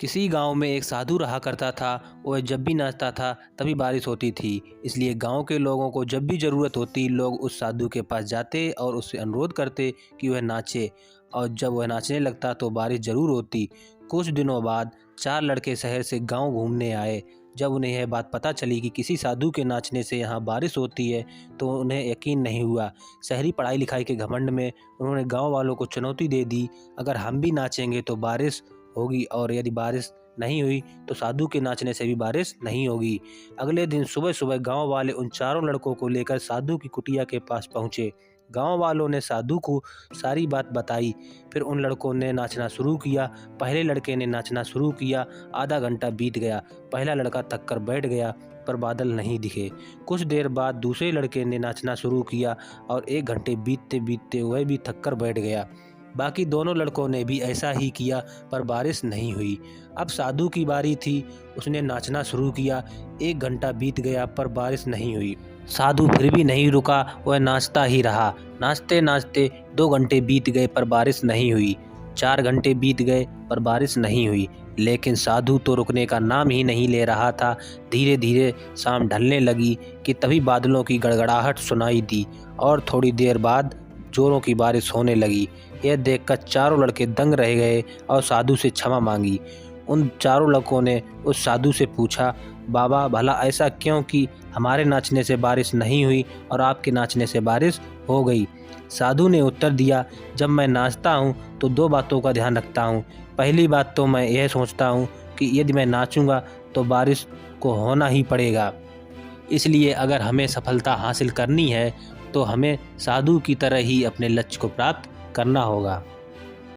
किसी गांव में एक साधु रहा करता था। वह जब भी नाचता था तभी बारिश होती थी। इसलिए गांव के लोगों को जब भी ज़रूरत होती लोग उस साधु के पास जाते और उससे अनुरोध करते कि वह नाचे। और जब वह नाचने लगता तो बारिश ज़रूर होती। कुछ दिनों बाद 4 लड़के शहर से गांव घूमने आए। जब उन्हें यह बात पता चली कि किसी साधु के नाचने से यहाँ बारिश होती है तो उन्हें यकीन नहीं हुआ। शहरी पढ़ाई लिखाई के घमंड में उन्होंने गांव वालों को चुनौती दे दी, अगर हम भी नाचेंगे तो बारिश होगी और यदि बारिश नहीं हुई तो साधु के नाचने से भी बारिश नहीं होगी। अगले दिन सुबह सुबह गांव वाले उन चारों लड़कों को लेकर साधु की कुटिया के पास पहुंचे। गांव वालों ने साधु को सारी बात बताई। फिर उन लड़कों ने नाचना शुरू किया। पहले लड़के ने नाचना शुरू किया। आधा घंटा बीत गया। पहला लड़का थक कर बैठ गया पर बादल नहीं दिखे। कुछ देर बाद दूसरे लड़के ने नाचना शुरू किया और 1 घंटे बीतते बीतते वह भी थक कर बैठ गया। बाकी दोनों लड़कों ने भी ऐसा ही किया पर बारिश नहीं हुई। अब साधु की बारी थी। उसने नाचना शुरू किया। 1 घंटा बीत गया पर बारिश नहीं हुई। साधु फिर भी नहीं रुका, वह नाचता ही रहा। नाचते नाचते 2 घंटे बीत गए पर बारिश नहीं हुई। 4 घंटे बीत गए पर बारिश नहीं हुई। लेकिन साधु तो रुकने का नाम ही नहीं ले रहा था। धीरे धीरे शाम ढलने लगी कि तभी बादलों की गड़गड़ाहट सुनाई दी और थोड़ी देर बाद जोरों की बारिश होने लगी। यह देखकर चारों लड़के दंग रह गए और साधु से क्षमा मांगी। उन चारों लड़कों ने उस साधु से पूछा, बाबा भला ऐसा क्यों कि हमारे नाचने से बारिश नहीं हुई और आपके नाचने से बारिश हो गई। साधु ने उत्तर दिया, जब मैं नाचता हूँ तो 2 बातों का ध्यान रखता हूँ। पहली बात तो मैं यह सोचता हूँ कि यदि मैं नाचूंगा तो बारिश को होना ही पड़ेगा। इसलिए अगर हमें सफलता हासिल करनी है तो हमें साधु की तरह ही अपने लक्ष्य को प्राप्त करना होगा।